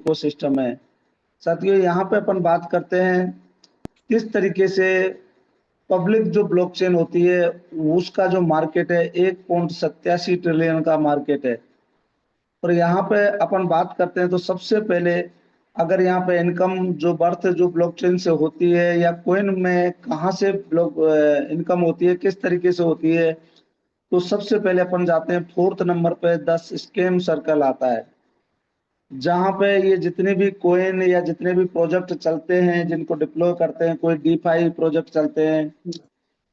Ecosystem है। साथियों यहाँ पे अपन बात करते हैं किस तरीके से पब्लिक जो ब्लॉकचेन होती है उसका जो मार्केट है 1.87 ट्रिलियन का मार्केट है। और यहाँ पे अपन बात करते हैं तो सबसे पहले अगर यहाँ पे इनकम जो बर्थ जो ब्लॉकचेन से होती है या कोइन में कहाँ से ब्लॉक इनकम होती है, किस तरीके से होती है, तो सबसे पहले अपन जाते हैं 4th नंबर पे 10 स्कैम सर्कल आता है, जहां पे ये जितने भी कोइन या जितने भी प्रोजेक्ट चलते हैं जिनको डिप्लॉय करते हैं, कोई डीफाई प्रोजेक्ट चलते हैं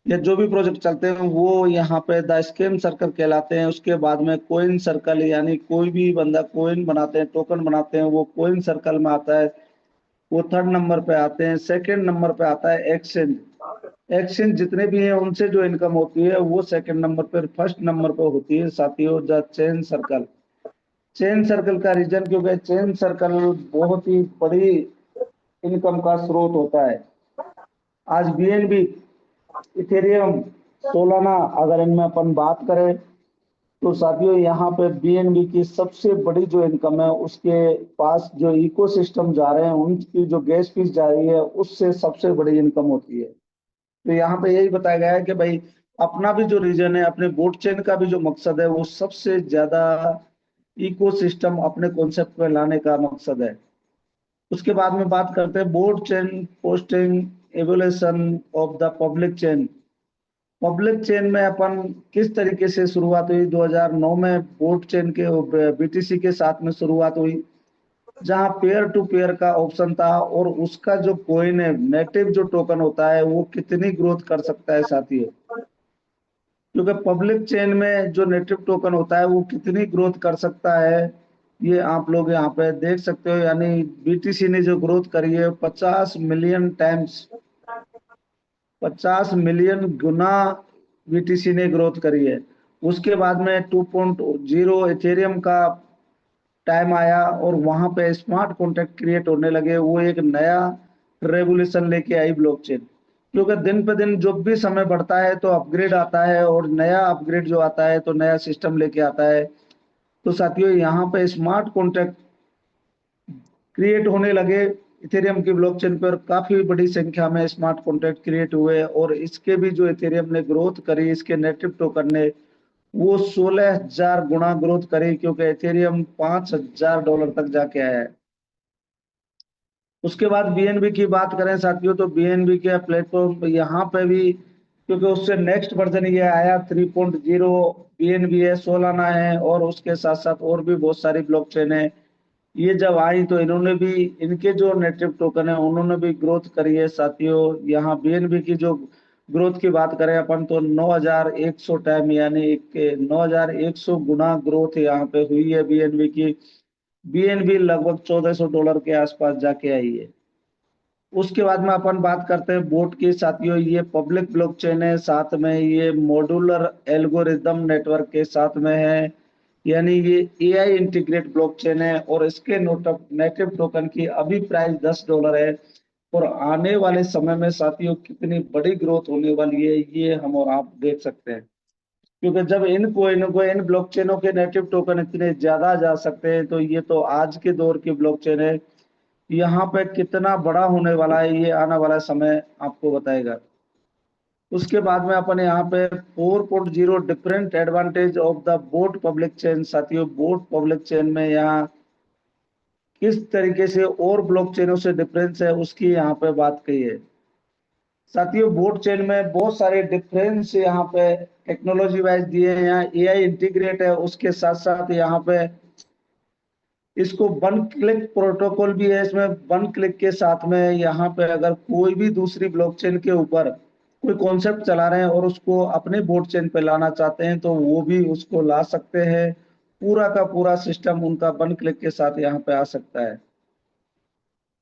या जो भी प्रोजेक्ट चलते हैं वो यहाँ पे द स्कैम सर्कल कहलाते हैं। उसके बाद में कोइन सर्कल, यानी कोई भी बंदा कोइन बनाते हैं, टोकन बनाते हैं, वो कोइन सर्कल में आता है, वो 3rd नंबर पे आते हैं। 2nd नंबर पे आता है एक्सचेंज। एक्सचेंज जितने भी हैं उनसे जो इनकम होती है वो 2nd नंबर पर। 1st नंबर पे होती है साथियों the chain circle. Chain circle का रीजन क्योंकि चेन सर्कल बहुत ही बड़ी इनकम का स्रोत होता है। आज बीएनबी, इथेरियम, सोलाना अगर इनमें अपन बात करें तो साथियों यहाँ पे बीएनबी की सबसे बड़ी जो इनकम है उसके पास जो इकोसिस्टम जा रहे हैं उनकी जो गैस फीस जा रही है उससे सबसे बड़ी इनकम होती है। तो यहाँ पे यही बताया गया है कि भाई अपना भी जो रीजन है, अपने बोट चेन का भी जो मकसद है वो सबसे ज्यादा इकोसिस्टम अपने कॉन्सेप्ट पे लाने का मकसद है। उसके बाद में बात करते हैं boat chain posting evolution of the public chain. Public chain में अपन किस तरीके से शुरुआत हुई, 2009 में बोट चेन के बीटीसी के साथ में शुरुआत हुई, जहां पेयर टू पेयर का ऑप्शन था और उसका जो कोइन है नेटिव जो टोकन होता है वो कितनी ग्रोथ कर सकता है साथियों, क्योंकि पब्लिक चेन में जो नेटिव टोकन होता है वो कितनी ग्रोथ कर सकता है ये आप लोग यहाँ पे देख सकते हो। यानी बीटीसी ने जो ग्रोथ करी है 50 मिलियन टाइम्स, 50 मिलियन गुना बीटीसी ने ग्रोथ करी है। उसके बाद में 2.0 इथेरियम का टाइम आया और वहां पे स्मार्ट कॉन्ट्रैक्ट क्रिएट होने लगे। वो एक नया रेवोल्यूशन लेके आई ब्लॉकचेन, क्योंकि दिन पे दिन जब भी समय बढ़ता है तो अपग्रेड आता है और नया अपग्रेड जो आता है तो नया सिस्टम लेके आता है। तो साथियों यहाँ पे स्मार्ट कॉन्ट्रैक्ट क्रिएट होने लगे इथेरियम की ब्लॉकचेन पर, काफी बड़ी संख्या में स्मार्ट कॉन्ट्रैक्ट क्रिएट हुए और इसके भी जो इथेरियम ने ग्रोथ करी, इसके नेटिव टोकन ने वो 16,000 गुना ग्रोथ करी, क्योंकि इथेरियम $5,000 तक जाके आया है। उसके बाद बीएनबी की बात करें साथियों तो बीएनबी के प्लेटफॉर्म यहाँ पे भी, क्योंकि उससे नेक्स्ट वर्जन ये आया 3.0 बीएनबी है, सोलाना है और उसके साथ साथ और भी बहुत सारी ब्लॉकचेन है। ये जब आई तो इन्होंने भी, इनके जो नेटिव टोकन है उन्होंने भी ग्रोथ करी है साथियों। यहाँ बीएनबी की जो ग्रोथ की बात करें अपन तो 9,100 टाइम, यानी 9,100 गुना ग्रोथ यहाँ पे हुई है बीएनबी की। बीएनबी लगभग $1,400 के आसपास जाके आई है। उसके बाद में अपन बात करते हैं बोट की साथियों। ये पब्लिक ब्लॉकचेन है, साथ में ये मॉड्यूलर एल्गोरिदम नेटवर्क के साथ में है, यानी ये एआई इंटीग्रेट ब्लॉकचेन है और इसके नेटिव टोकन की अभी प्राइस $10 है। और आने वाले समय में साथियों कितनी बड़ी ग्रोथ होने वाली है ये हम और आप देख सकते हैं, क्योंकि जब इन कोइनों को, इन ब्लॉकचेनों के नेटिव टोकन इतने ज्यादा जा सकते हैं तो ये तो आज के दौर की ब्लॉकचेन है। यहाँ पे कितना बड़ा होने वाला है ये आने वाला समय आपको बताएगा। उसके बाद में अपन यहाँ पे 4.0 different advantage of the boat public chain. साथियों बोट पब्लिक चेन में यहाँ किस तरीके से और ब्लॉकचेनों से डिफरेंस है उसकी यहाँ पे बात की है। साथियों बोट चेन में बहुत सारे डिफरेंस यहाँ पे टेक्नोलॉजी वाइज दिए हैं। यहाँ एआई इंटीग्रेट है, उसके साथ साथ यहाँ पे इसको वन क्लिक प्रोटोकॉल भी है। इसमें वन क्लिक के साथ में यहाँ पे अगर कोई भी दूसरी ब्लॉकचेन के ऊपर कोई कॉन्सेप्ट चला रहे हैं और उसको अपने बोट चेन पे लाना चाहते हैं तो वो भी उसको ला सकते हैं। पूरा का पूरा सिस्टम उनका वन क्लिक के साथ यहाँ पे आ सकता है।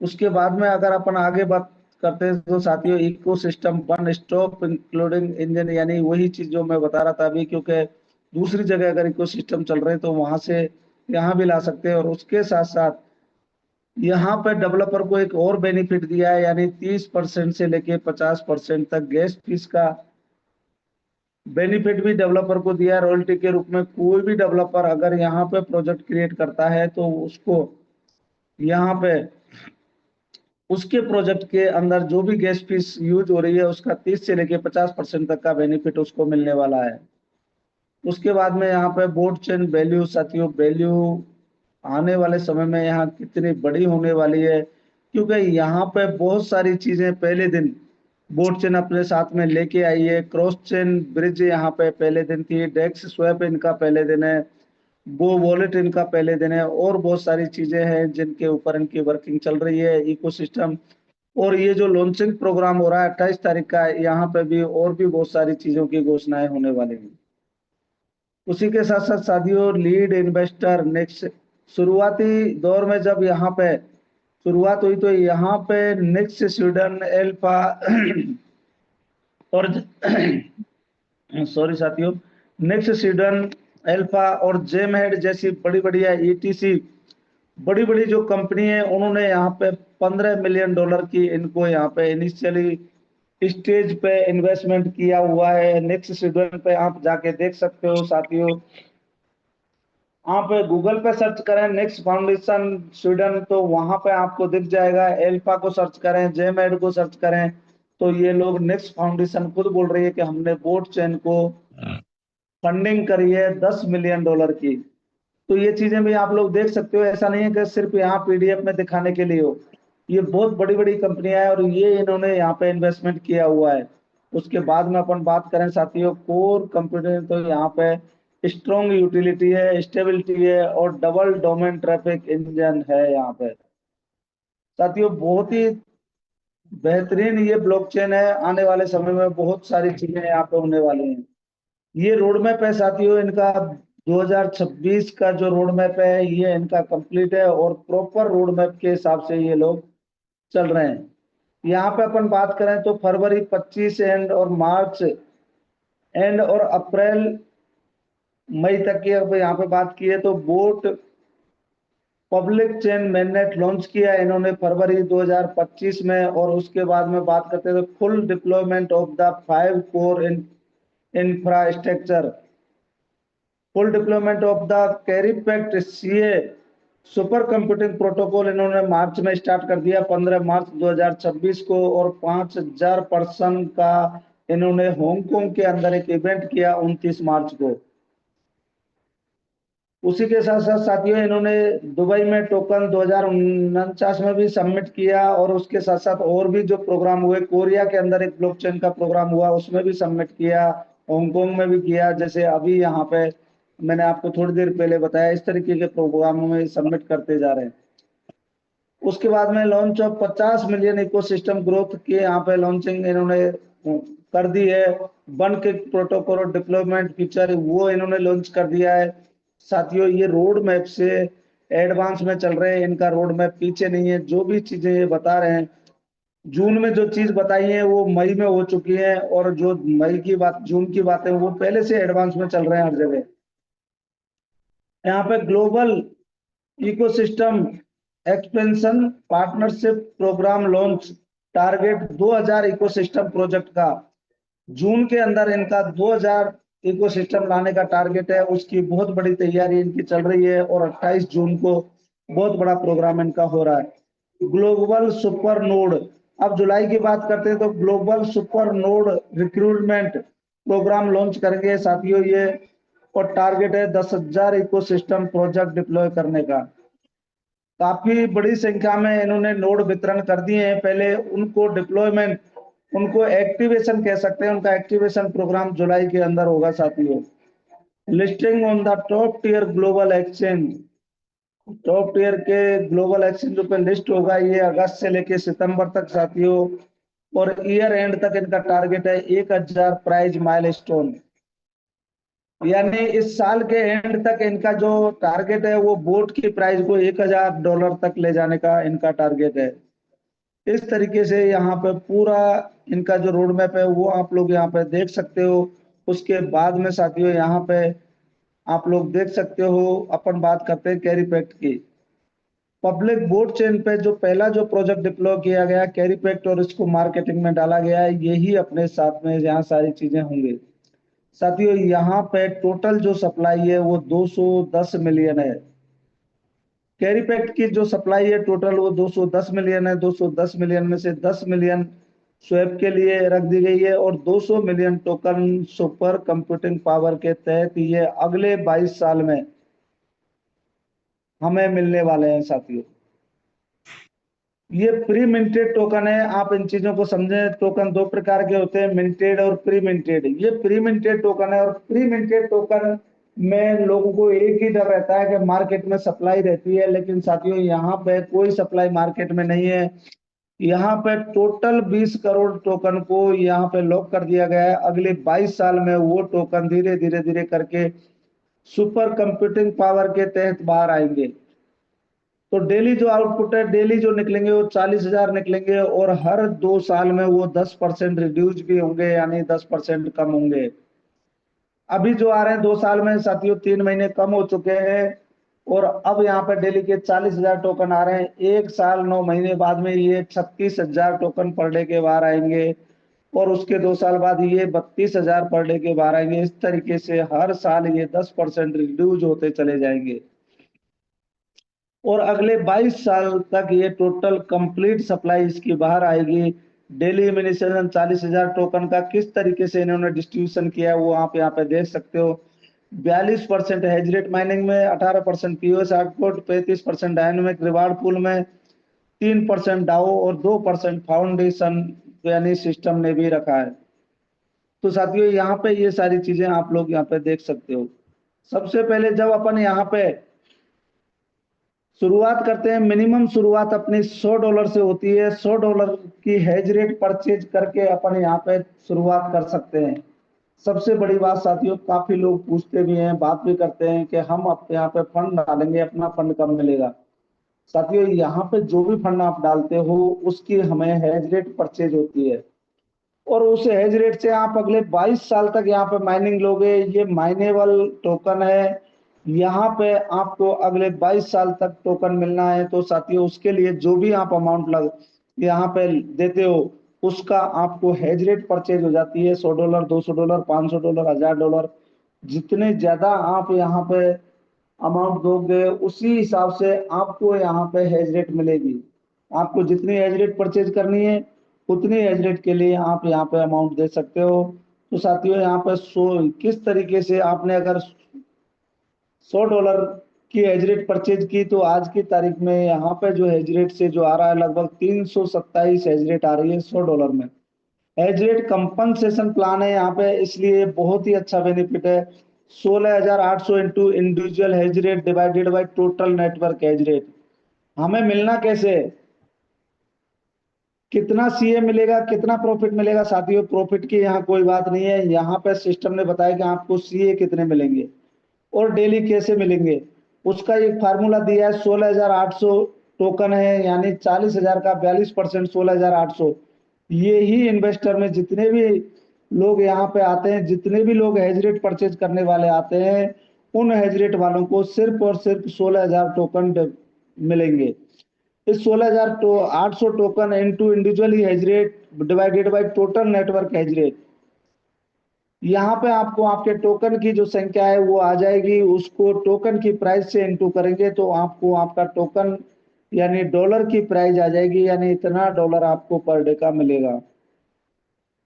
उसके बाद में अगर अपन आगे बात करते हैं तो साथियों ecosystem one stop including engine, यानी वही चीज जो मैं बता रहा था अभी, क्योंकि दूसरी जगह अगर इको सिस्टम चल रहे हैं तो वहां से यहाँ भी ला सकते हैं। और उसके साथ साथ यहाँ पे डेवलपर को एक और बेनिफिट दिया है, यानी 30% से लेके 50% तक गैस फीस का बेनिफिट भी डेवलपर को दिया है रॉयल्टी के रूप में। कोई भी डेवलपर अगर यहाँ पे प्रोजेक्ट क्रिएट करता है तो उसको यहाँ पे उसके प्रोजेक्ट के अंदर जो भी गैस फीस यूज हो रही है उसका 30 से लेके 50% तक का बेनिफिट उसको मिलने वाला है। उसके बाद में यहाँ पे बोर्ड चेन वैल्यू साथियों, वैल्यू आने वाले समय में यहाँ कितनी बड़ी होने वाली है, क्योंकि यहाँ पे बहुत सारी चीजें पहले दिन बोर्ड चेन अपने साथ में लेके आई है। क्रॉस चेन ब्रिज यहाँ पे पहले दिन थी, डेक्स स्वैप इनका पहले दिन है, वो वॉलेट इनका पहले दिन है, और बहुत सारी चीजें हैं जिनके ऊपर इनकी वर्किंग चल रही है, इकोसिस्टम। और ये जो लॉन्चिंग प्रोग्राम हो रहा है 28 तारीख का, यहाँ पे भी और भी बहुत सारी चीजों की घोषणाएं होने वाली हैं। उसी के साथ साथ साथियों, लीड इन्वेस्टर नेक्स्ट शुरुआती दौर में जब यहाँ पे शुरुआत हुई तो यहाँ पे नेक्स्ट स्वीडन एल्फा और सॉरी साथियों, नेक्स्ट स्वीडन एल्फा और जेम हेड जैसी बड़ी बढ़िया ईटीसी बड़ी बड़ी जो कंपनी है, उन्होंने यहाँ पे $15 मिलियन की इनको यहाँ पे इनिशियली स्टेज पे इन्वेस्टमेंट किया हुआ है। नेक्स्ट स्वीडन पे आप जाके देख सकते हो साथियों। आप गूगल पे सर्च करें नेक्स्ट फाउंडेशन स्वीडन तो वहां पे आपको दिख जाएगा। एल्फा को सर्च करें, जेमेड को सर्च करें, तो ये लोग नेक्स्ट फाउंडेशन खुद बोल रही है कि हमने बोट चेन को फंडिंग करी है $10 मिलियन की। तो ये चीजें भी आप लोग देख सकते हो, ऐसा नहीं है कि सिर्फ यहाँ पीडीएफ में दिखाने के लिए हो। ये बहुत बड़ी बड़ी कंपनियां हैं और ये इन्होंने यहाँ पे इन्वेस्टमेंट किया हुआ है। उसके बाद में अपन बात करें साथियों कोर कंप्यूटर, तो यहाँ पे स्ट्रॉन्ग यूटिलिटी है, स्टेबिलिटी है और डबल डोमेन ट्रैफिक इंजन है यहाँ पे। साथियों बहुत ही बेहतरीन ये ब्लॉकचेन है, आने वाले समय में बहुत सारी चीजें यहाँ पे होने वाली हैं। ये रोड मैप है साथियों इनका, 2026 का जो रोड मैप है ये इनका कंप्लीट है और प्रॉपर रोड मैप के हिसाब से ये लोग चल रहे हैं। यहाँ पे अपन बात करें तो फरवरी 25 एंड और मार्च एंड और अप्रैल मई तक की अब यहाँ पे बात की है तो boat public chain mainnet launch किया इन्होंने फरवरी 2025 में। और उसके बाद में बात करते हैं तो full deployment of the 5 core infrastructure, full deployment of the कैरीपैक्ट सीए सुपर कंप्यूटिंग प्रोटोकॉल इन्होंने मार्च में स्टार्ट कर दिया 15 मार्च 2026 को। और 5000 पर्सन का इन्होंने हांगकांग के अंदर एक इवेंट किया 29 मार्च को। उसी के साथ साथ साथियों इन्होंने दुबई में टोकन 2049 में भी सबमिट किया। और उसके साथ साथ और भी जो प्रोग्राम हुए, कोरिया के अंदर एक ब्लॉकचेन का प्रोग्राम हुआ उसमें भी सबमिट किया, हांगकांग में भी किया, जैसे अभी यहाँ पे मैंने आपको थोड़ी देर पहले बताया, इस तरीके के प्रोग्रामों में सबमिट करते जा रहे हैं। उसके बाद में launch of 50 million ecosystem growth की यहाँ पे लॉन्चिंग इन्होंने कर दी है। वन के प्रोटोकॉल डिप्लॉयमेंट फीचर वो इन्होंने लॉन्च कर दिया है। साथियों ये रोड मैप से एडवांस में चल रहे हैं, इनका रोड मैप पीछे नहीं है। जो भी चीजें ये बता रहे हैं, जून में जो चीज बताई है वो मई में हो चुकी है, और जो मई की बात जून की बातें वो पहले से एडवांस में चल रहे हैं हर जगह। यहाँ पे global ecosystem expansion partnership program launch, target 2000 ecosystem project का। जून के अंदर इनका 2000 इकोसिस्टम लाने का टारगेट है, उसकी बहुत बड़ी तैयारी इनकी चल रही है। और 28 जून को बहुत बड़ा प्रोग्राम इनका हो रहा है। ग्लोबल सुपर नोड, अब जुलाई की बात करते हैं तो global super node recruitment program launch करेंगे साथियों ये। और टारगेट है 10,000 इकोसिस्टम प्रोजेक्ट डिप्लॉय करने का। काफी बड़ी संख्या में इन्होंने नोड वितरण कर दिए हैं। पहले उनको डिप्लॉयमेंट, उनको एक्टिवेशन कह सकते हैं, उनका एक्टिवेशन प्रोग्राम जुलाई के अंदर होगा साथियों। Listing on the top tier global exchange, top tier के ग्लोबल एक्सचेंज पे लिस्ट होगा ये अगस्त से लेके सितंबर तक साथियों। और ईयर एंड तक इनका टारगेट है 1000 प्राइज माइलस्टोन, यानी इस साल के एंड तक इनका जो टारगेट है वो बोट की प्राइस को $1000 तक ले जाने का इनका टारगेट है। इस तरीके से यहाँ पे पूरा इनका जो रोड मैप है वो आप लोग यहाँ पे देख सकते हो। उसके बाद में साथियों यहाँ पे आप लोग देख सकते हो, अपन बात करते हैं कैरीपैक्ट की। पब्लिक बोट चेन पे जो पहला जो प्रोजेक्ट डिप्लॉय किया गया कैरीपैक्ट, और इसको मार्केटिंग में डाला गया है, यही अपने साथ में यहाँ सारी चीजें होंगी। साथियों यहाँ पे टोटल जो सप्लाई है वो 210 मिलियन है। कैरी पैक्ट की जो सप्लाई है टोटल वो 210 मिलियन है। 210 मिलियन में से 10 मिलियन स्वैप के लिए रख दी गई है और 200 million token super computing power के तहत ये अगले 22 साल में हमें मिलने वाले हैं साथियों। ये प्री मिंटेड टोकन है, आप इन चीजों को समझें। टोकन दो प्रकार के होते हैं, मिंटेड और प्री मिंटेड। ये प्री मिंटेड टोकन है और प्री मिंटेड टोकन में लोगों को एक ही डर रहता है कि मार्केट में सप्लाई रहती है, लेकिन साथियों यहाँ पे कोई सप्लाई मार्केट में नहीं है। यहाँ पे टोटल 20 करोड़ टोकन को यहाँ पे लॉक कर दिया गया है। अगले 22 साल में वो टोकन धीरे धीरे धीरे करके सुपर कंप्यूटिंग पावर के तहत बाहर आएंगे। तो डेली जो आउटपुट है, डेली जो निकलेंगे वो 40,000 निकलेंगे और हर 2 साल में वो 10% रिड्यूस भी होंगे, यानी 10% कम होंगे। अभी जो आ रहे हैं 2 साल में साथियों 3 महीने कम हो चुके हैं और अब यहाँ पे डेली के 40,000 टोकन आ रहे हैं। 1 साल 9 महीने बाद में ये 36,000 टोकन पर डे के बाहर आएंगे और उसके 2 साल बाद ये 32,000 पर डे के बाहर आएंगे। इस तरीके से हर साल ये 10% रिड्यूस होते चले जाएंगे और अगले 22 साल तक ये टोटल कंप्लीट सप्लाई इसकी बाहर आएगी। डेली इमिनेशन 40,000 टोकन का किस तरीके से इन्होंने डिस्ट्रीब्यूशन किया है वो आप यहाँ पे देख सकते हो। 42% हेज रेट माइनिंग में, 18% POS output, 35% dynamic reward pool में, 3% डाओ और 2% फाउंडेशन यानी सिस्टम ने भी रखा है। तो साथियों यहाँ पे ये सारी चीजें आप लोग यहाँ पे देख सकते हो। सबसे पहले जब अपन यहाँ पे शुरुआत करते हैं, मिनिमम शुरुआत अपनी $100 से होती है। $100 की हेज रेट परचेज करके अपन यहाँ पे शुरुआत कर सकते हैं। सबसे बड़ी बात साथियों, काफी लोग पूछते भी हैं, बात भी करते हैं कि हम अपने यहाँ पे फंड डालेंगे, अपना फंड कब मिलेगा। साथियों यहाँ पे जो भी फंड आप डालते हो उसकी हमें हेज रेट परचेज होती है और उस हेज रेट से आप अगले 22 साल तक यहाँ पे माइनिंग लोगे। ये माइनेबल टोकन है, यहाँ पे आपको अगले 22 साल तक टोकन मिलना है। तो साथियों उसके लिए जो भी आप अमाउंट लग यहाँ पे देते हो उसका आपको हेज रेट परचेज हो जाती है। $100, $200, $500, $1,000। जितने ज्यादा आप यहाँ पे अमाउंट दोगे उसी हिसाब से आपको यहाँ पे हेज रेट मिलेगी। आपको जितनी हेज रेट परचेज करनी है उतनी एज रेट के लिए आप यहाँ पे अमाउंट दे सकते हो। तो साथियों यहाँ पे किस तरीके से आपने अगर $100 की एज रेट परचेज की तो आज की तारीख में यहाँ पे जो एज रेट से जो आ रहा है लगभग 327 एज रेट आ रही है $100 में। एज रेट कंपनसेशन प्लान है यहाँ पे, इसलिए बहुत ही अच्छा बेनिफिट है। 16,800 into individual edge rate divided by total network edge rate. हमें मिलना कैसे है, कितना सीए मिलेगा, कितना प्रॉफिट मिलेगा। साथियों प्रॉफिट की यहाँ कोई बात नहीं है, यहाँ पे सिस्टम ने बताया कि आपको सीए कितने मिलेंगे और डेली कैसे मिलेंगे। उसका एक फार्मूला दिया है। 16,800 टोकन है यानी 40,000 का 42%, 16,800। ये ही इन्वेस्टर में जितने भी लोग यहाँ पे आते हैं, जितने भी लोग हेज रेट परचेज करने वाले आते हैं, उन हेज रेट वालों को सिर्फ और सिर्फ 16,000 टोकन मिलेंगे। इस 16,800 token into individually hedge rate divided by total network hedge rate, यहाँ पे आपको आपके टोकन की जो संख्या है वो आ जाएगी। उसको टोकन की प्राइस से इनटू करेंगे तो आपको आपका टोकन यानी डॉलर की प्राइस आ जाएगी, यानी इतना डॉलर आपको पर डे का मिलेगा।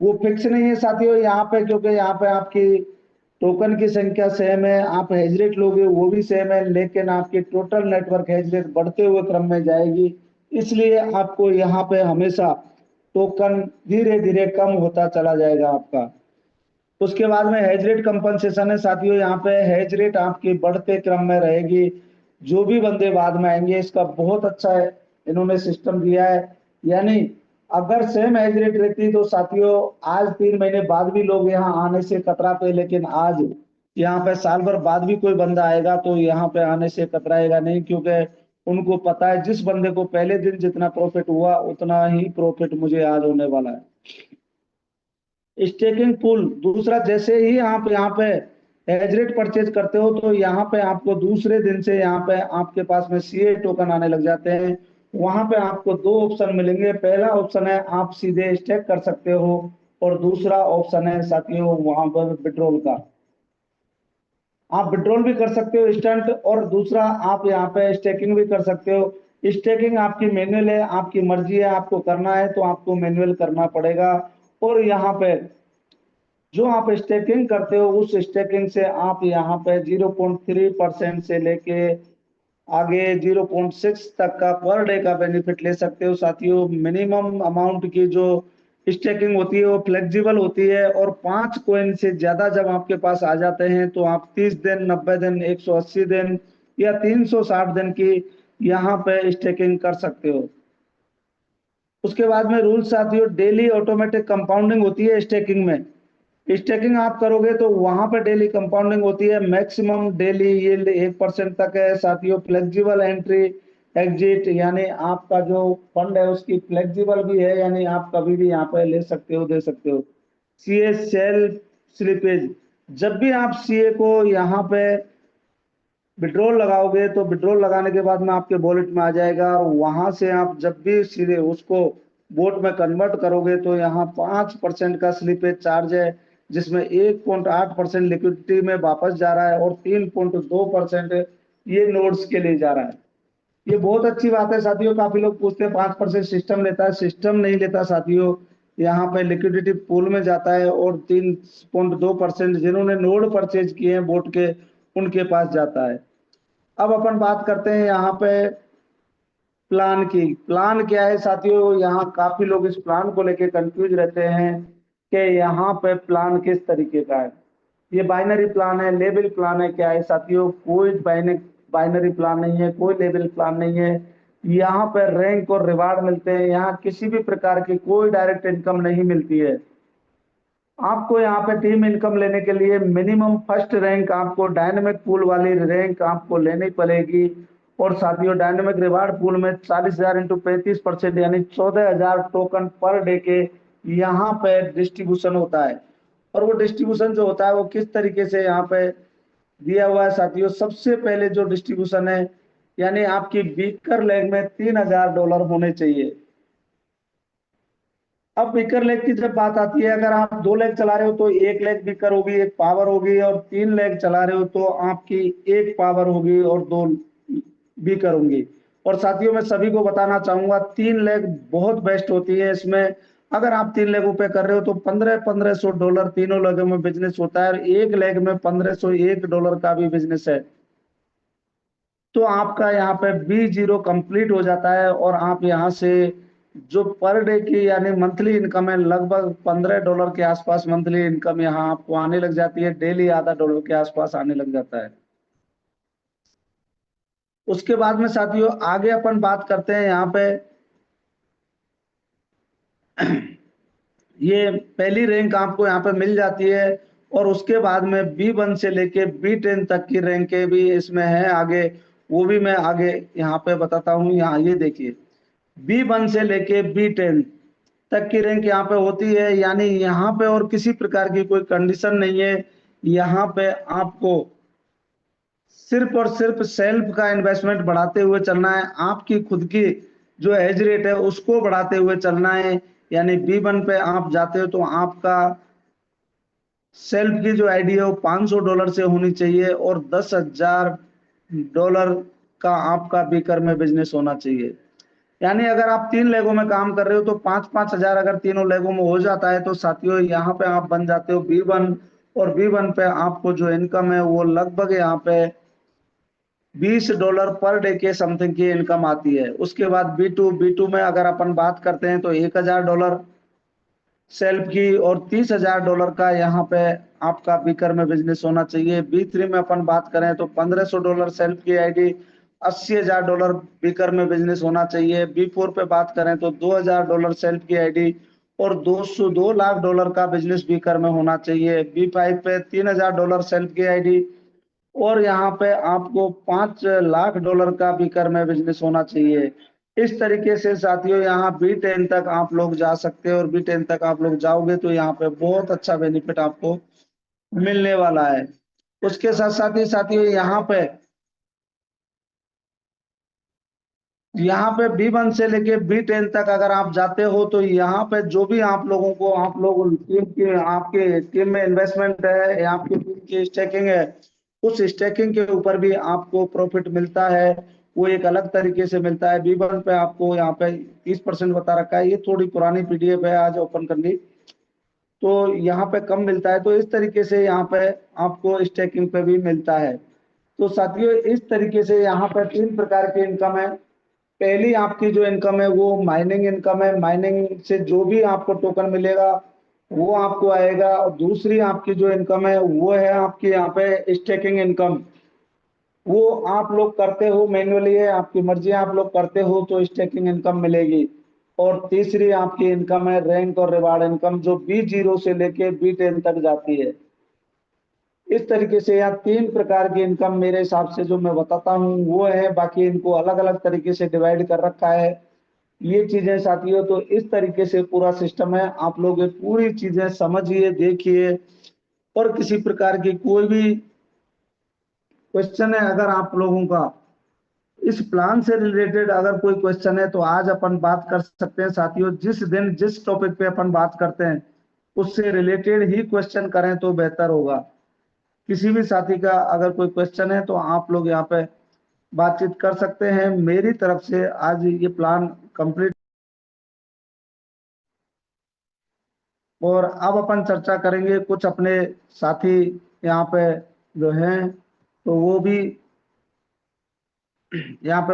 वो फिक्स नहीं है साथियों यहाँ पे, क्योंकि यहाँ पे आपकी टोकन की संख्या सेम है, आप हेज रेट लोगे वो भी सेम है, लेकिन आपकी टोटल नेटवर्क हेज रेट बढ़ते हुए क्रम में जाएगी। इसलिए आपको यहाँ पे हमेशा टोकन धीरे धीरे कम होता चला जाएगा आपका। उसके बाद में हेज रेट कंपनसेशन है साथियों, यहाँ पे हेज रेट आपकी बढ़ते क्रम में रहेगी। जो भी बंदे बाद में आएंगे इसका बहुत अच्छा है इन्होंने सिस्टम दिया है। यानी अगर सेम एज रेट रहती तो साथियों आज 3 महीने बाद भी लोग यहाँ आने से कतराते, लेकिन आज यहाँ पे साल भर बाद भी कोई बंदा आएगा तो यहाँ पे आने से कतराएगा नहीं, क्योंकि उनको पता है जिस बंदे को पहले दिन जितना प्रॉफिट हुआ उतना ही प्रॉफिट मुझे आज होने वाला है। स्टेकिंग पूल दूसरा, जैसे ही आप यहाँ पे एज रेट परचेज करते हो तो यहाँ पे आपको दूसरे दिन से यहाँ पे आपके पास में सीए टोकन आने लग जाते हैं। वहां पे आपको दो ऑप्शन मिलेंगे। पहला ऑप्शन है आप सीधे स्टेक कर सकते हो और दूसरा ऑप्शन है साथियों वहां पर विड्रॉल का। आप विड्रॉल भी कर सकते हो इंस्टेंट, और दूसरा आप यहाँ पे स्टेकिंग भी कर सकते हो। स्टेकिंग आपकी मैनुअल है, आपकी मर्जी है, आपको करना है तो आपको मैनुअल करना पड़ेगा। और यहाँ पे जो आप स्टेकिंग करते हो उस स्टेकिंग से आप यहाँ पे 0.3% से लेके आगे 0.6 तक का पर डे का बेनिफिट ले सकते हो साथियों। मिनिमम अमाउंट की जो स्टेकिंग होती है वो फ्लेक्सिबल होती है, और 5 कॉइन से ज्यादा जब आपके पास आ जाते हैं तो आप 30 दिन, 90 दिन, 180 दिन या 360 दिन की यहाँ पे स्टेकिंग कर सकते हो। उसके बाद में रूल साथियों, डेली ऑटोमेटिक कंपाउंडिंग होती है स्टेकिंग में। स्टेकिंग आप करोगे तो वहां पे डेली कंपाउंडिंग होती है, मैक्सिमम डेली यील्ड 1% तक है साथियों। फ्लेक्सिबल एंट्री एग्जिट, यानी आपका जो फंड है उसकी फ्लेक्सिबल भी है, यानी आप कभी भी यहाँ पे ले सकते हो, दे सकते हो। सीए सेल्फ स्लिपेज, जब भी आप सीए को यहाँ पे विड्रॉल लगाओगे तो विड्रॉल लगाने के बाद में आपके वॉलेट में आ जाएगा, और वहां से आप जब भी सीधे उसको बोट में कन्वर्ट करोगे तो यहाँ 5% का स्लिपेज चार्ज है, जिसमें 1.8% लिक्विडिटी में वापस जा रहा है और 3.2% ये नोड्स के लिए जा रहा है। ये बहुत अच्छी बात है साथियों। काफी लोग पूछते हैं 5% सिस्टम लेता है, सिस्टम नहीं लेता साथियों। यहाँ पे लिक्विडिटी पूल में जाता है और 3.2% जिन्होंने नोड परचेज किए हैं बोट के, उनके पास जाता है। अब अपन बात करते हैं यहाँ पे प्लान की। प्लान क्या है साथियों, यहाँ काफी लोग इस प्लान को लेके कंफ्यूज रहते हैं कि यहाँ पे प्लान किस तरीके का है। ये बाइनरी प्लान है, लेवल प्लान है, क्या है साथियों? कोई बाइनरी प्लान नहीं है, कोई लेवल प्लान नहीं है। यहाँ पे रैंक और रिवार्ड मिलते हैं, यहाँ किसी भी प्रकार की कोई डायरेक्ट इनकम नहीं मिलती है। आपको यहाँ पे टीम इनकम लेने के लिए मिनिमम फर्स्ट रैंक आपको डायनेमिक पूल वाली रैंक आपको लेनी पड़ेगी। और साथियों डायनेमिक रिवार्ड पूल में 40,000 इंटू 35% यानी 14,000 टोकन पर डे के यहाँ पे डिस्ट्रीब्यूशन होता है। और वो डिस्ट्रीब्यूशन जो होता है वो किस तरीके से यहाँ पे दिया हुआ है साथियों। सबसे पहले जो डिस्ट्रीब्यूशन है, यानी आपकी बीकर लेग में $3,000 होने चाहिए। अब बीकर लेग की जब बात आती है, अगर आप 2 लेग चला रहे हो तो 1 लेग बीकर होगी, 1 पावर होगी, और 3 लेग चला रहे हो तो आपकी 1 पावर होगी और 2 बीकर होंगी। और साथियों मैं सभी को बताना चाहूंगा 3 लेग बहुत बेस्ट होती है। इसमें अगर आप 3 लेगों पे कर रहे हो तो 1500 $1500 तीनों लेगों में बिजनेस होता है, और 1 लेग में $1501 का भी बिजनेस है। तो आपका यहाँ पे B0 कंप्लीट हो जाता है, और आप यहाँ से जो पर डे की यानी मंथली इनकम है, लगभग $15 के आसपास मंथली इनकम यहाँ आपको आने लग जाती है। डेली आधा डॉलर के आसपास आने लग जाता है। उसके बाद में साथियों आगे अपन बात करते हैं यहाँ पे ये पहली रैंक आपको यहाँ पे मिल जाती है, और उसके बाद में B1 से लेके B10 तक की रैंकें भी इसमें है आगे। वो भी मैं आगे यहाँ पे बताता हूँ। यहाँ ये देखिए, B1 से लेके B10 तक की रैंक यहाँ पे होती है, यानी यहाँ पे और किसी प्रकार की कोई कंडीशन नहीं है। यहाँ पे आपको सिर्फ और सिर्फ सेल्फ का इन्वेस्टमेंट बढ़ाते हुए चलना है, आपकी खुद की जो एज रेट है उसको बढ़ाते हुए चलना है। यानी B1 पे आप जाते हो तो आपका सेल्फ की जो आईडी है वो $500 से होनी चाहिए, और $10,000 का आपका बीकर में बिजनेस होना चाहिए। यानी अगर आप 3 लेगों में काम कर रहे हो तो 5-5 हजार अगर तीनों लेगों में हो जाता है तो साथियों यहाँ पे आप बन जाते हो B1। और B1 पे आपको जो इनकम है वो लगभग यहाँ पे $20 पर डे के समथिंग की इनकम आती है। उसके बाद B2 में अगर अपन बात करते हैं तो $1,000 सेल्फ की, और $30,000 का यहाँ पे आपका बीकर में बिजनेस होना चाहिए। B3 में अपन बात करें तो $1,500 सेल्फ की आईडी, $80,000 बीकर में बिजनेस होना चाहिए। B4 पे बात करें तो $2,000 सेल्फ की आईडी और $2 लाख का बिजनेस बीकर में होना चाहिए। B5 पे $3,000 सेल्फ की आईडी, और यहाँ पे आपको $5 लाख का बीकर में बिजनेस होना चाहिए। इस तरीके से साथियों यहाँ B10 तक आप लोग जा सकते हो, और B10 तक आप लोग जाओगे तो यहाँ पे बहुत अच्छा बेनिफिट आपको मिलने वाला है। उसके साथ साथ ही साथियों यहाँ पे B1 से लेके B10 तक अगर आप जाते हो तो यहाँ पे जो भी आप लोगों को, आप लोग टीम की, आपके टीम में इन्वेस्टमेंट है या आपकी टीम की स्टेकिंग है, उस स्टैकिंग के ऊपर भी आपको प्रॉफिट मिलता है, वो एक अलग तरीके से मिलता है। B1 पे आपको यहाँ पे 30% बता रखा है, ये थोड़ी पुरानी पीडीएफ है, आज ओपन कर ली तो यहाँ पे कम मिलता है। तो इस तरीके से यहाँ पे आपको स्टैकिंग पे भी मिलता है। तो साथियों इस तरीके से यहाँ पर 3 प्रकार की इनकम है। पहली आपकी जो इनकम है वो माइनिंग इनकम है, माइनिंग से जो भी आपको टोकन मिलेगा वो आपको आएगा। और दूसरी आपकी जो इनकम है वो है आपकी यहाँ पे स्टेकिंग इनकम, वो आप लोग करते हो मैन्युअली है, आपकी मर्जी आप लोग करते हो तो स्टेकिंग इनकम मिलेगी। और तीसरी आपकी इनकम है रैंक और रिवार्ड इनकम, जो B0 से लेके B10 तक जाती है। इस तरीके से यहाँ 3 प्रकार की इनकम मेरे हिसाब से जो मैं बताता हूँ वो है, बाकी इनको अलग अलग तरीके से डिवाइड कर रखा है ये चीजें साथियों। तो इस तरीके से पूरा सिस्टम है, आप लोग ये पूरी चीजें समझिए, देखिए। और किसी प्रकार की कोई भी क्वेश्चन है अगर आप लोगों का इस प्लान से रिलेटेड, अगर कोई क्वेश्चन है तो आज अपन बात कर सकते हैं साथियों। जिस दिन जिस टॉपिक पे अपन बात करते हैं उससे रिलेटेड ही क्वेश्चन करें तो बेहतर होगा। किसी भी साथी का अगर कोई क्वेश्चन है तो आप लोग यहाँ पे बातचीत कर सकते हैं। मेरी तरफ से आज ये प्लान कंप्लीट, और अब अपन चर्चा करेंगे कुछ अपने साथी यहाँ पे जो हैं तो वो भी यहाँ पे